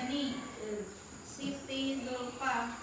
nih, Siti Zulfa.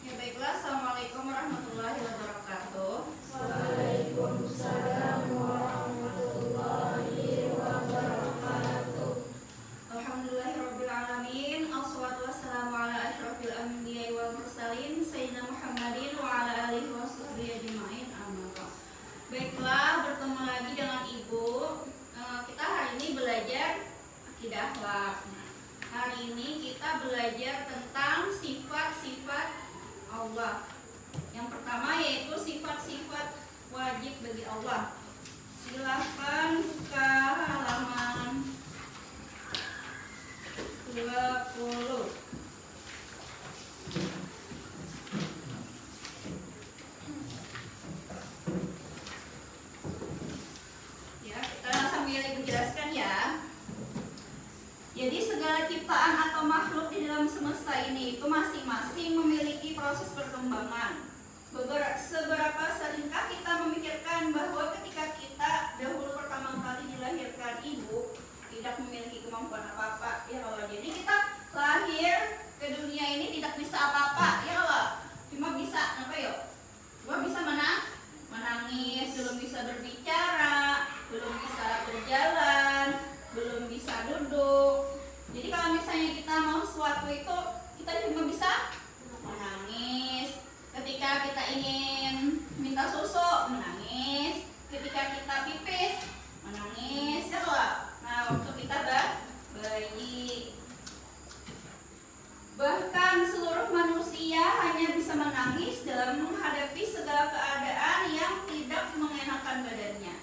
Ya baiklah, assalamualaikum warahmatullahi wabarakatuh. Waalaikumsalam warahmatullahi wabarakatuh. Alhamdulillahirabbil alamin. Wassalatu wassalamu ala asyrofil anbiya'i wal mursalin sayyidina Muhammadin wa ala alihi washabbihi ajmain. Baiklah, bertemu lagi dengan Ibu. Kita hari ini belajar akidah akhlak. Hari ini kita belajar tentang sifat-sifat Allah. Yang pertama yaitu sifat-sifat wajib bagi Allah. Silahkan buka halaman 20. Menjelaskan ya. Jadi segala ciptaan atau makhluk di dalam semesta ini itu masing-masing memiliki proses perkembangan. Seberapa seringkah kita memikirkan bahwa ketika kita dahulu pertama kali dilahirkan ibu tidak memiliki kemampuan apa-apa, ya Allah. Jadi kita lahir ke dunia ini tidak bisa apa-apa, ya Allah. Cuma bisa apa yuk? Cuma bisa menangis, belum bisa berbicara, belum bisa berjalan, belum bisa duduk. Jadi kalau misalnya kita mau sesuatu itu, kita cuma bisa menangis. Ketika kita ingin minta susu, menangis. Ketika kita pipis, menangis. Ya Allah. Nah, waktu kita bayi. Bahkan seluruh manusia hanya bisa menangis dalam menghadapi segala keadaan yang tidak mengenakan badannya.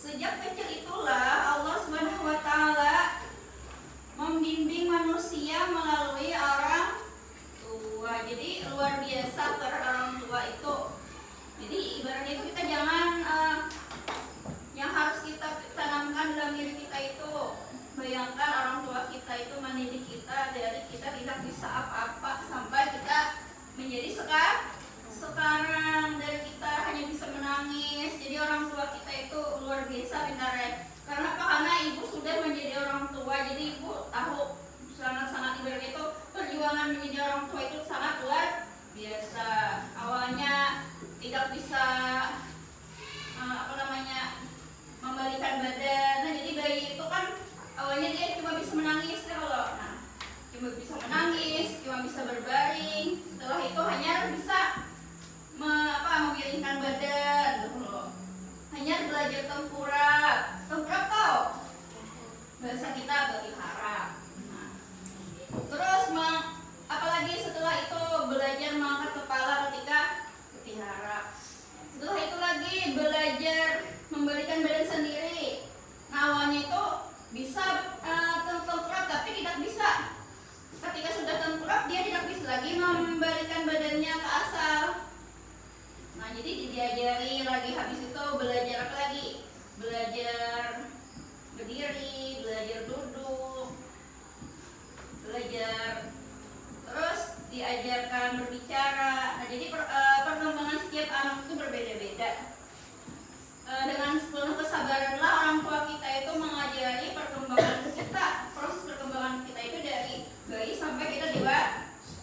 Sejak kecil itulah Allah Subhanahu wa taala membimbing manusia melalui orang tua. Jadi luar biasa para orang tua itu. Jadi ibaratnya itu kita jangan yang harus kita tanamkan dalam diri kita itu, bayangkan orang tua kita itu mendidik kita dari kita tidak bisa apa-apa sampai kita menjadi sekarang dari kita hanya bisa menangis. Jadi orang tua kita itu luar biasa pintarnya. Karena apa? Karena ibu sudah menjadi orang tua. Jadi ibu tahu sangat-sangat ibaratnya itu perjuangan menjadi orang tua itu sangat luar biasa. Awalnya tidak bisa membalikan badan. Nah, jadi bayi itu kan awalnya dia cuma bisa menangis ya Allah. Nah, cuma bisa menangis, cuma bisa berbaring. Setelah itu hanya bisa memiringkan badan, hanya belajar tengkurap tau bahasa kita berbicara. Nah, terus apalagi setelah itu belajar mengangkat kepala ketika berbicara. Setelah itu lagi belajar membalikan badan sendiri. Nah, awalnya itu bisa tengkurap tapi tidak bisa. Ketika sudah tengkurap dia tidak bisa lagi membalikan badannya ke asal. Nah, jadi diajari lagi, habis itu belajar apa lagi? Belajar berdiri, belajar duduk, belajar terus diajarkan berbicara. Nah, jadi perkembangan setiap anak itu berbeda-beda. Dengan penuh kesabaranlah orang tua kita itu mengajari perkembangan kita, proses perkembangan kita itu dari bayi sampai kita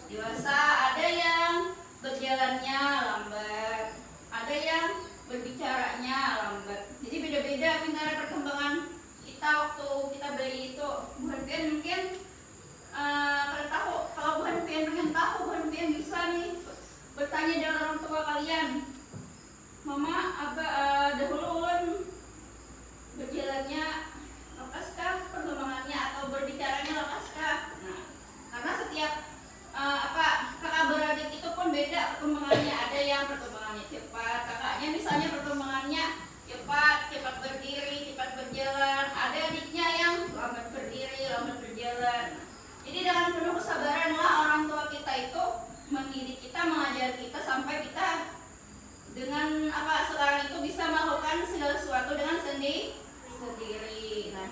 dewasa. Ada yang berjalannya lambat, ada yang berbicaranya lambat. Jadi beda-beda pintar perkembangan kita waktu kita bayi itu. Bukan pian mungkin kalian tahu, kalau bukan pian pengen tahu, bukan pian bisa nih bertanya dengan orang tua kalian. Mama, dahulu berjalannya lekaskah, perkembangannya atau berbicaranya lekaskah? Nah, karena setiap kakak beradik itu pun beda perkembangannya. Ada yang perkembangannya cepat, kakaknya misalnya perkembangannya cepat berdiri, cepat berjalan. Ada adiknya yang lambat berdiri, lambat berjalan. Jadi dengan penuh kesabaranlah orang tua kita itu mendidik kita, mengajar kita sampai kita dengan sekarang itu bisa melakukan segala sesuatu dengan sendiri. Nah,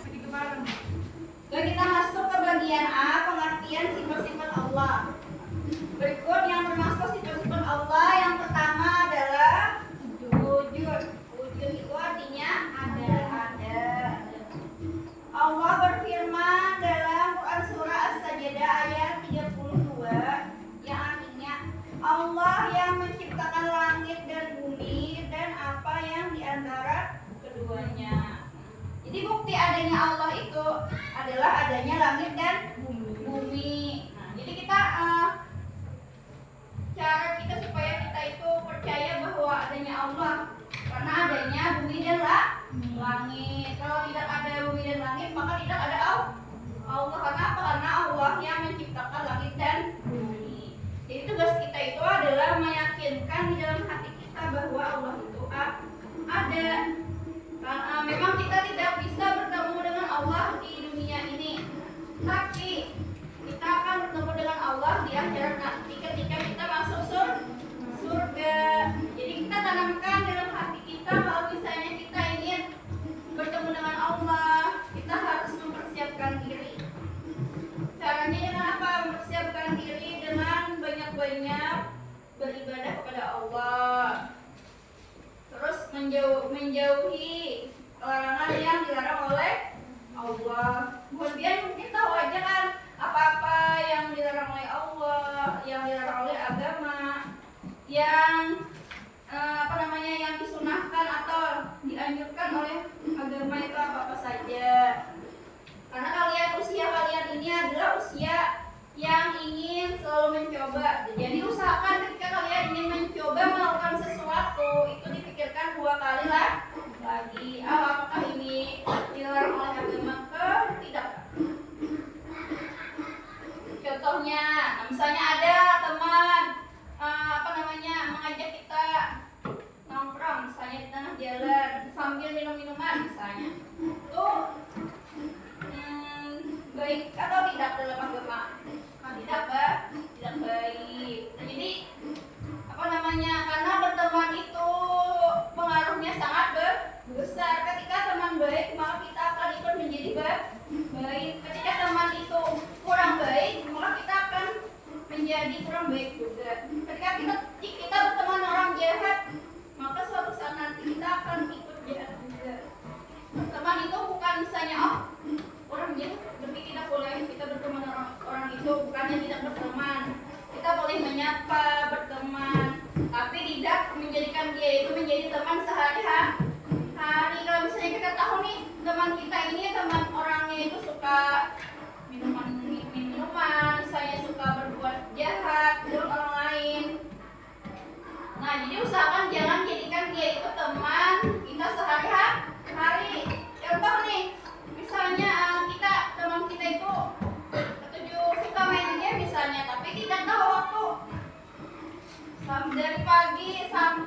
kita masuk ke bagian A, pengertian sifat-sifat Allah. Berikut yang termasuk sifat-sifat Allah. Yang pertama adalah wujud. Wujud itu artinya ada. keduanya. Jadi bukti adanya Allah itu adalah adanya langit dan bumi. Nah, jadi kita cara kita supaya kita itu percaya bahwa adanya Allah karena adanya bumi dan langit. Kalau tidak ada bumi dan langit maka tidak ada Allah. Karena apa? Karena Allah yang menciptakan langit dan bumi. Jadi tugas kita itu adalah meyakinkan di dalam hati kita bahwa Allah itu ada. Karena memang kita tidak bisa bertemu dengan Allah di dunia ini, tapi kita akan bertemu dengan Allah di akhirat nanti ketika kita masuk surga. Jadi kita tanamkan dalam hati kita kalau misalnya kita ingin bertemu dengan Allah, kita harus mempersiapkan diri. Caranya dengan apa? Mempersiapkan diri dengan banyak-banyak beribadah kepada Allah. Terus menjauhi larangan yang dilarang oleh Allah. Kemudian mungkin tahu aja kan apa-apa yang dilarang oleh Allah, yang dilarang oleh agama, yang yang disunahkan atau dianjurkan oleh agama itu apa-apa saja. Karena usia kalian ini adalah usia yang ingin selalu mencoba. Jadi usahakan ketika kalian ingin mencoba melakukan sesuatu itu dipikirkan 2 kali lagi. Apakah ini dilarang oleh agama ke tidak? Contohnya, misalnya ada teman mengajak kita nongkrong, misalnya di tengah jalan sambil minum-minuman misalnya. Itu baik atau tidak dalam agama? Tidak baik. Nah, jadi karena berteman itu pengaruhnya sangat besar. Ketika teman baik maka kita akan ikut menjadi baik. Ketika teman itu kurang baik maka kita akan menjadi kurang baik juga. Ketika kita berteman orang jahat maka suatu saat nanti kita akan ikut jahat juga. Teman itu bukan misalnya orang jahat tapi tidak boleh kita berteman orang itu, bukannya tidak berteman. Kita boleh menyapa, berteman, tapi tidak menjadikan dia itu menjadi teman sehari-hari. Kalau misalnya kita tahu nih teman kita ini teman orangnya itu suka minuman, misalnya suka berbuat jahat dengan orang lain. Nah, jadi usahakan jangan jadikan dia itu teman kita sehari-hari. Contoh nih, misalnya teman kita itu suka main game misalnya, tapi tidak tahu waktu dari pagi sampai